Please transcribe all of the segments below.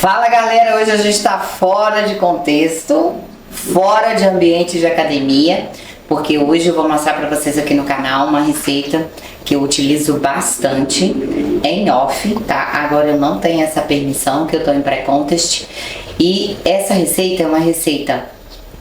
Fala galera, hoje a gente está fora de contexto, fora de ambiente de academia, porque hoje eu vou mostrar para vocês aqui no canal uma receita que eu utilizo bastante em off, tá? Agora eu não tenho essa permissão, que eu tô em pré-contest, e essa receita é uma receita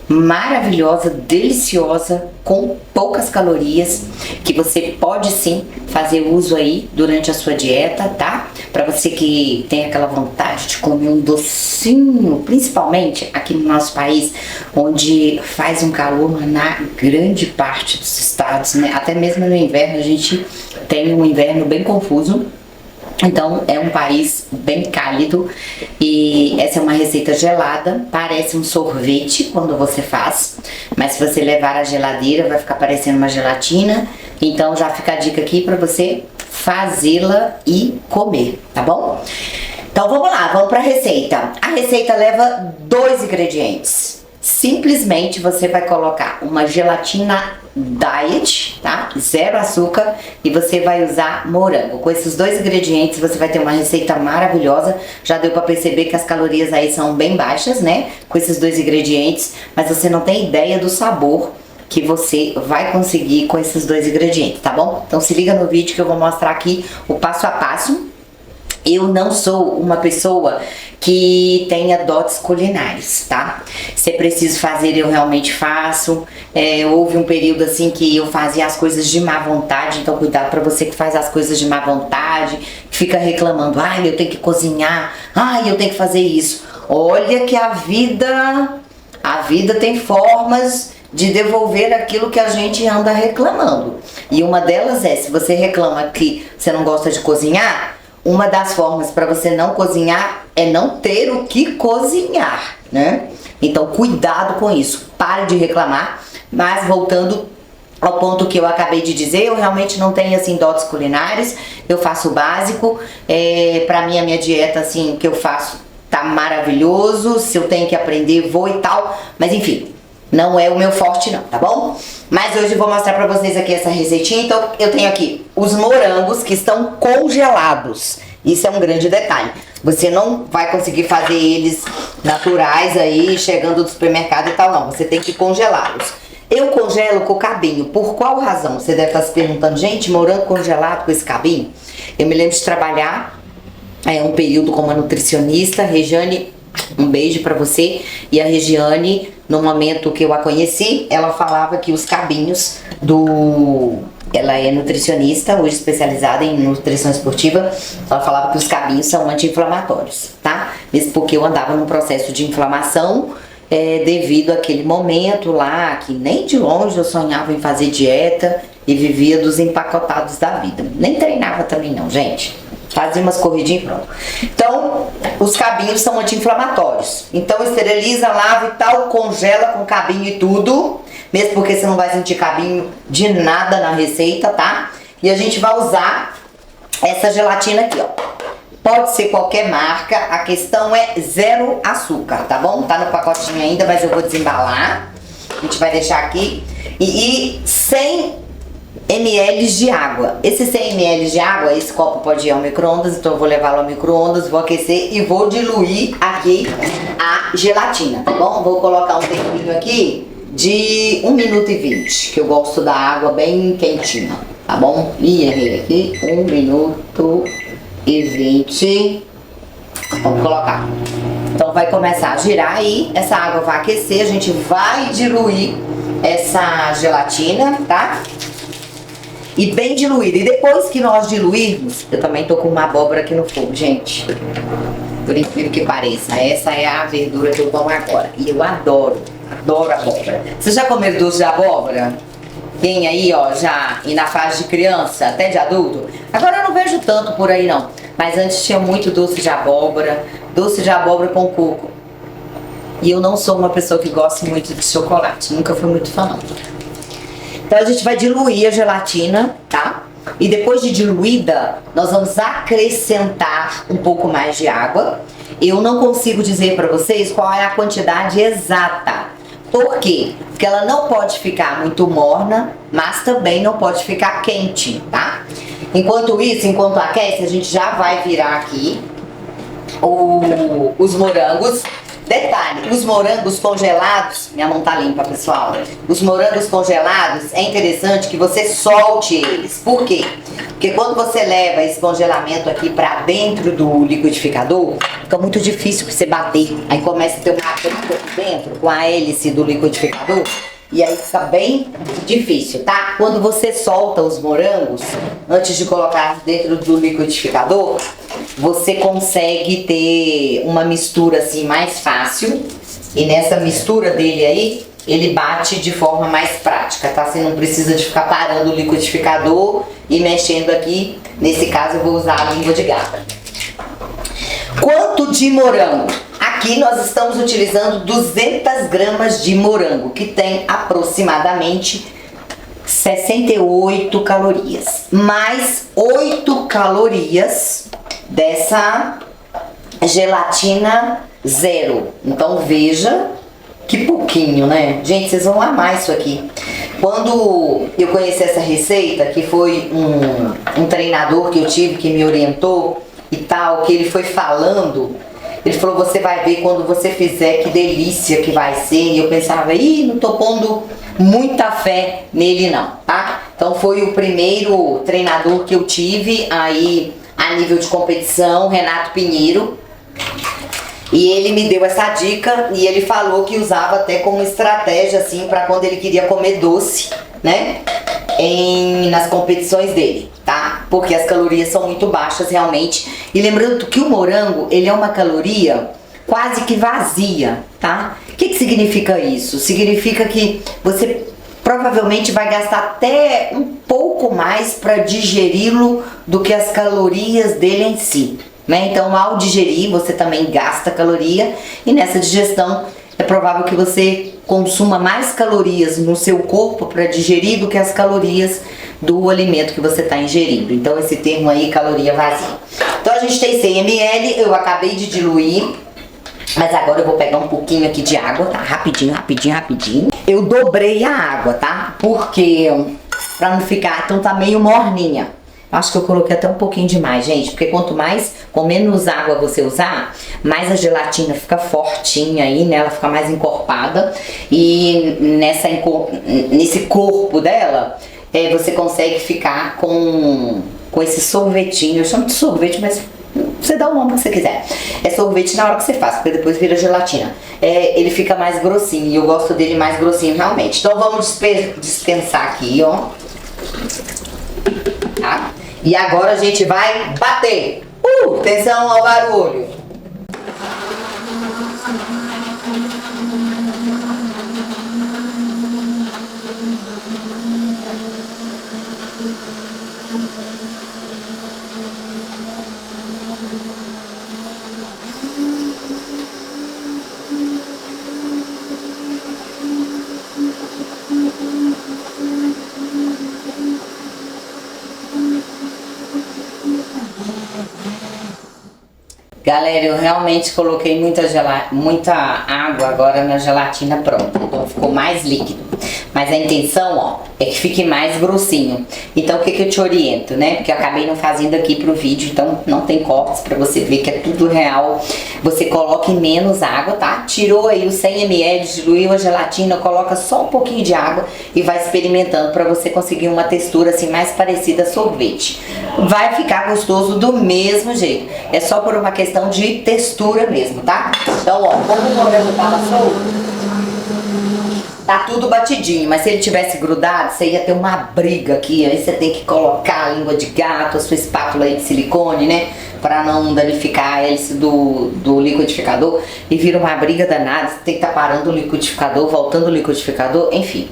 maravilhosa, deliciosa, com poucas calorias, que você pode sim fazer uso aí durante a sua dieta, tá? Pra você que tem aquela vontade de comer um docinho, principalmente aqui no nosso país, onde faz um calor na grande parte dos estados, né? Até mesmo no inverno a gente tem um inverno bem confuso. Então é um país bem cálido e essa é uma receita gelada, parece um sorvete quando você faz, mas se você levar à geladeira vai ficar parecendo uma gelatina. Então já fica a dica aqui para você fazê-la e comer, tá bom? Então vamos lá, vamos para a receita. A receita leva 2 ingredientes. Simplesmente você vai colocar uma gelatina diet, tá? 0 açúcar, e você vai usar morango. Com esses 2 ingredientes você vai ter uma receita maravilhosa. Já deu pra perceber que as calorias aí são bem baixas, né? Com esses 2 ingredientes, mas você não tem ideia do sabor que você vai conseguir com esses 2 ingredientes, tá bom? Então se liga no vídeo que eu vou mostrar aqui o passo a passo. Eu não sou uma pessoa que tenha dotes culinários, tá? Se é preciso fazer, eu realmente faço. Houve um período assim que eu fazia as coisas de má vontade, então cuidado pra você que faz as coisas de má vontade, que fica reclamando, ai, eu tenho que cozinhar, ai, eu tenho que fazer isso. Olha que a vida tem formas de devolver aquilo que a gente anda reclamando. E uma delas é, se você reclama que você não gosta de cozinhar, uma das formas para você não cozinhar é não ter o que cozinhar, né? Então cuidado com isso, pare de reclamar. Mas voltando ao ponto que eu acabei de dizer, eu realmente não tenho assim dotes culinários, eu faço o básico. Pra mim a minha dieta assim que eu faço tá maravilhoso, se eu tenho que aprender vou e tal, mas enfim, não é o meu forte não, tá bom? Mas hoje eu vou mostrar pra vocês aqui essa receitinha. Então eu tenho aqui os morangos que estão congelados. Isso é um grande detalhe. Você não vai conseguir fazer eles naturais aí, chegando do supermercado e tal, não. Você tem que congelá-los. Eu congelo com o cabinho. Por qual razão? Você deve estar se perguntando, gente, morango congelado com esse cabinho? Eu me lembro de trabalhar um período como nutricionista. Regiane, um beijo pra você. E a Regiane, no momento que eu a conheci, ela falava que os cabinhos ela é nutricionista, hoje especializada em nutrição esportiva. Ela falava que os cabinhos são anti-inflamatórios, tá? Mesmo porque eu andava num processo de inflamação devido àquele momento lá, que nem de longe eu sonhava em fazer dieta e vivia dos empacotados da vida. Nem treinava também não, gente. Fazia umas corridinhas e pronto. Então, os cabinhos são anti-inflamatórios. Então, esteriliza, lava e tal, congela com cabinho e tudo. Mesmo porque você não vai sentir cabinho de nada na receita, tá? E a gente vai usar essa gelatina aqui, ó. Pode ser qualquer marca, a questão é 0 açúcar, tá bom? Tá no pacotinho ainda, mas eu vou desembalar. A gente vai deixar aqui. E 100 ml de água. Esse 100 ml de água, esse copo pode ir ao micro-ondas, então eu vou levá-lo ao micro-ondas, vou aquecer e vou diluir aqui a gelatina, tá bom? Vou colocar um tempinho aqui de 1 minuto e 20, que eu gosto da água bem quentinha, tá bom? E errei aqui, 1 minuto e 20. Vamos colocar. Então vai começar a girar aí, essa água vai aquecer, a gente vai diluir essa gelatina, tá? E bem diluída. E depois que nós diluirmos, eu também tô com uma abóbora aqui no fogo, gente. Por incrível que pareça, essa é a verdura que eu como agora. E eu adoro abóbora. Você já comeu doce de abóbora? Quem aí, ó, já e na fase de criança, até de adulto? Agora eu não vejo tanto por aí não. Mas antes tinha muito doce de abóbora com coco. E eu não sou uma pessoa que gosta muito de chocolate. Nunca fui muito fã não. Então a gente vai diluir a gelatina, tá? E depois de diluída, nós vamos acrescentar um pouco mais de água. Eu não consigo dizer para vocês qual é a quantidade exata. Por quê? Porque ela não pode ficar muito morna, mas também não pode ficar quente, tá? Enquanto isso, enquanto aquece, a gente já vai virar aqui os morangos. Detalhe, os morangos congelados, minha mão tá limpa, pessoal. Os morangos congelados, é interessante que você solte eles. Por quê? Porque quando você leva esse congelamento aqui pra dentro do liquidificador, fica muito difícil pra você bater. Aí começa a ter uma atrito aqui dentro com a hélice do liquidificador. E aí fica bem difícil, tá? Quando você solta os morangos, antes de colocar dentro do liquidificador, você consegue ter uma mistura assim mais fácil. E nessa mistura dele aí, ele bate de forma mais prática, tá? Você não precisa de ficar parando o liquidificador e mexendo aqui. Nesse caso eu vou usar a língua de gata. Quanto de morango? Aqui nós estamos utilizando 200 gramas de morango, que tem aproximadamente 68 calorias. Mais 8 calorias dessa gelatina zero. Então veja que pouquinho, né? Gente, vocês vão amar isso aqui. Quando eu conheci essa receita, que foi um treinador que eu tive que me orientou e tal, que ele foi falando, ele falou, você vai ver quando você fizer, que delícia que vai ser. E eu pensava, ih, não tô pondo muita fé nele não, tá? Então foi o primeiro treinador que eu tive aí a nível de competição, Renato Pinheiro. E ele me deu essa dica e ele falou que usava até como estratégia assim para quando ele queria comer doce, né? Nas competições dele, tá? Porque as calorias são muito baixas realmente. E lembrando que o morango, ele é uma caloria quase que vazia, tá? O que significa isso? Significa que você provavelmente vai gastar até um pouco mais para digeri-lo do que as calorias dele em si, né? Então, ao digerir, você também gasta caloria e nessa digestão é provável que você consuma mais calorias no seu corpo para digerir do que as calorias do alimento que você está ingerindo. Então, esse termo aí, caloria vazia. Então, a gente tem 100 ml, eu acabei de diluir, mas agora eu vou pegar um pouquinho aqui de água, tá? Rapidinho, rapidinho, rapidinho. Eu dobrei a água, tá? Porque, pra não ficar, então tá meio morninha. Acho que eu coloquei até um pouquinho demais, gente, porque com menos água você usar, mais a gelatina fica fortinha aí, né? Ela fica mais encorpada e nesse corpo dela, você consegue ficar com esse sorvetinho. Eu chamo de sorvete, mas você dá o nome que você quiser. É sorvete na hora que você faz, porque depois vira gelatina. Ele fica mais grossinho e eu gosto dele mais grossinho realmente. Então vamos dispensar aqui, ó. Tá? E agora a gente vai bater. Atenção ao barulho. Galera, eu realmente coloquei muita água agora na gelatina pronta, então ficou mais líquido. Mas a intenção, ó, é que fique mais grossinho. Então o que eu te oriento, né? Porque eu acabei não fazendo aqui pro vídeo, então não tem cortes pra você ver que é tudo real. Você coloque menos água, tá? Tirou aí os 100 ml, diluiu a gelatina, coloca só um pouquinho de água e vai experimentando pra você conseguir uma textura assim mais parecida a sorvete. Vai ficar gostoso do mesmo jeito. É só por uma questão de textura mesmo, tá? Então, ó, como o morango tava solto, tá tudo batidinho, mas se ele tivesse grudado, você ia ter uma briga aqui. Aí você tem que colocar a língua de gato, a sua espátula aí de silicone, né? Pra não danificar a hélice do liquidificador. E vira uma briga danada, você tem que estar parando o liquidificador, voltando o liquidificador, enfim.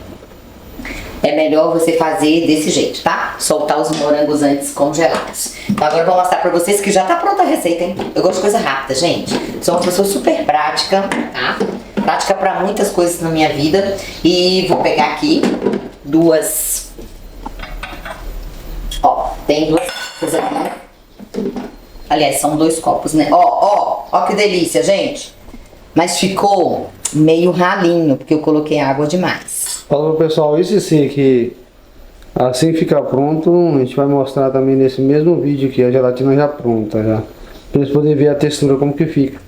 É melhor você fazer desse jeito, tá? Soltar os morangos antes congelados. Então agora eu vou mostrar pra vocês que já tá pronta a receita, hein? Eu gosto de coisa rápida, gente. Sou uma pessoa super prática, tá? Prática pra muitas coisas na minha vida. E vou pegar aqui duas... Ó, tem duas coisas aqui. Aliás, são 2 copos, né? Ó que delícia, gente. Mas ficou meio ralinho, porque eu coloquei água demais. Fala pessoal, isso sim, que assim que ficar pronto, a gente vai mostrar também nesse mesmo vídeo aqui, a gelatina já pronta já. Pra eles poderem ver a textura como que fica.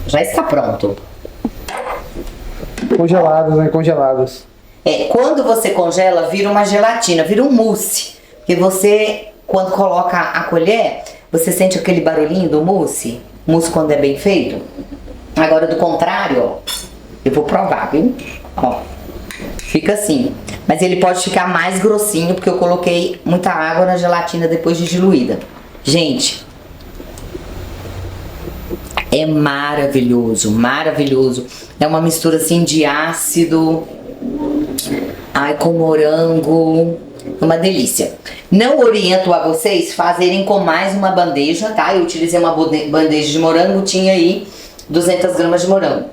Já está pronto. Congeladas, né? Congeladas. Quando você congela, vira uma gelatina, vira um mousse. Porque você, quando coloca a colher, você sente aquele barulhinho do mousse. Mousse quando é bem feito. Agora, do contrário, ó, eu vou provar, viu? Ó, fica assim. Mas ele pode ficar mais grossinho, porque eu coloquei muita água na gelatina depois de diluída. Gente, é maravilhoso, maravilhoso. É uma mistura assim de ácido, com morango, uma delícia. Não oriento a vocês fazerem com mais uma bandeja, tá? Eu utilizei uma bandeja de morango, tinha aí 200 gramas de morango.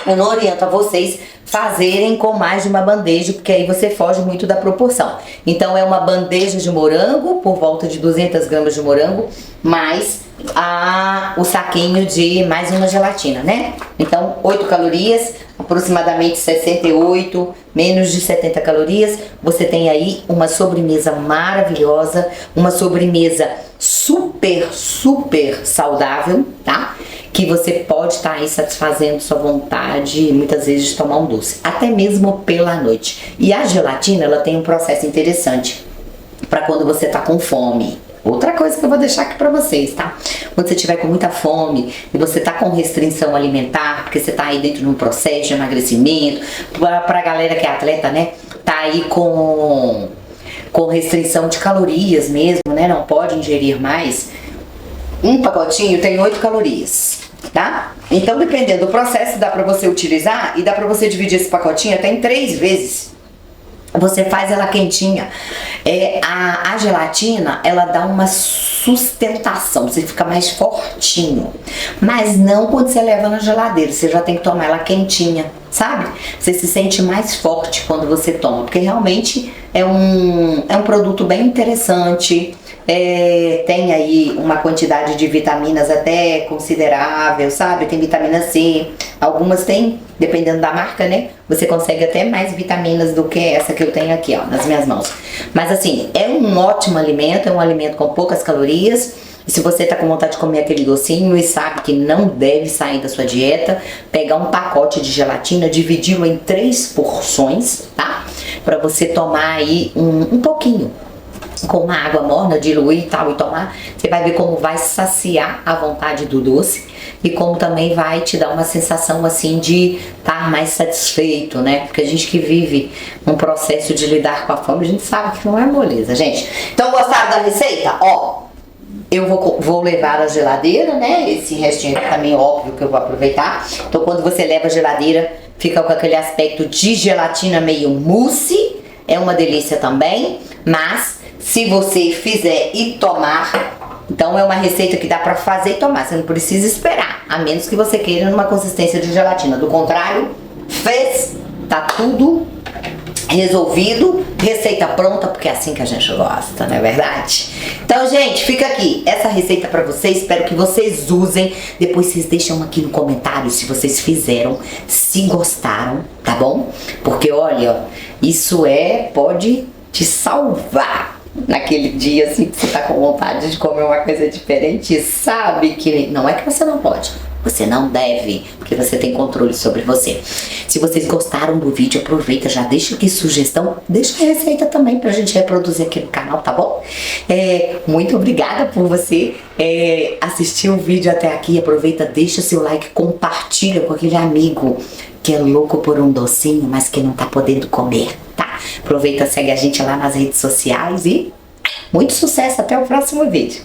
Eu não oriento a vocês fazerem com mais de uma bandeja, porque aí você foge muito da proporção. Então é uma bandeja de morango, por volta de 200 gramas de morango, mais o saquinho de mais uma gelatina, né? Então 8 calorias, aproximadamente 68, menos de 70 calorias. Você tem aí uma sobremesa maravilhosa, uma sobremesa super, super saudável, tá? Que você pode estar aí satisfazendo sua vontade, muitas vezes, de tomar um doce, até mesmo pela noite. E a gelatina, ela tem um processo interessante para quando você tá com fome. Outra coisa que eu vou deixar aqui pra vocês, tá? Quando você tiver com muita fome e você tá com restrição alimentar, porque você tá aí dentro de um processo de emagrecimento, pra galera que é atleta, né? Tá aí com restrição de calorias mesmo, né? Não pode ingerir mais. Um pacotinho tem 8 calorias, tá? Então, dependendo do processo, dá pra você utilizar e dá pra você dividir esse pacotinho até em 3 vezes. Você faz ela quentinha. A gelatina, ela dá uma sustentação, você fica mais fortinho. Mas não quando você leva na geladeira, você já tem que tomar ela quentinha, sabe? Você se sente mais forte quando você toma, porque realmente é um produto bem interessante. Tem aí uma quantidade de vitaminas até considerável, sabe? Tem vitamina C, algumas tem, dependendo da marca, né? Você consegue até mais vitaminas do que essa que eu tenho aqui, ó, nas minhas mãos. Mas assim, é um ótimo alimento, é um alimento com poucas calorias. E se você tá com vontade de comer aquele docinho e sabe que não deve sair da sua dieta, pegar um pacote de gelatina, dividi-lo em 3 porções, tá? Pra você tomar aí um pouquinho, com uma água morna, diluir e tal, e tomar, você vai ver como vai saciar a vontade do doce e como também vai te dar uma sensação assim de estar mais satisfeito, né? Porque a gente que vive um processo de lidar com a fome, a gente sabe que não é moleza, gente. Então, gostaram da receita? Ó, eu vou levar à geladeira, né? Esse restinho aqui também, óbvio que eu vou aproveitar. Então, quando você leva à geladeira, fica com aquele aspecto de gelatina meio mousse. É uma delícia também, mas se você fizer e tomar, então é uma receita que dá pra fazer e tomar. Você não precisa esperar, a menos que você queira numa consistência de gelatina. Do contrário, fez, tá tudo resolvido, receita pronta, porque é assim que a gente gosta, não é verdade? Então, gente, fica aqui essa receita pra vocês, espero que vocês usem. Depois vocês deixam aqui no comentário se vocês fizeram, se gostaram, tá bom? Porque olha, isso pode te salvar naquele dia assim que você tá com vontade de comer uma coisa diferente e sabe que não é que você não pode, você não deve, porque você tem controle sobre você. Se vocês gostaram do vídeo, aproveita, já deixa aqui sugestão, deixa a receita também pra gente reproduzir aqui no canal, tá bom? Muito obrigada por você assistir o vídeo até aqui. Aproveita, deixa seu like, compartilha com aquele amigo que é louco por um docinho, mas que não tá podendo comer, tá? Aproveita, segue a gente lá nas redes sociais e muito sucesso, até o próximo vídeo.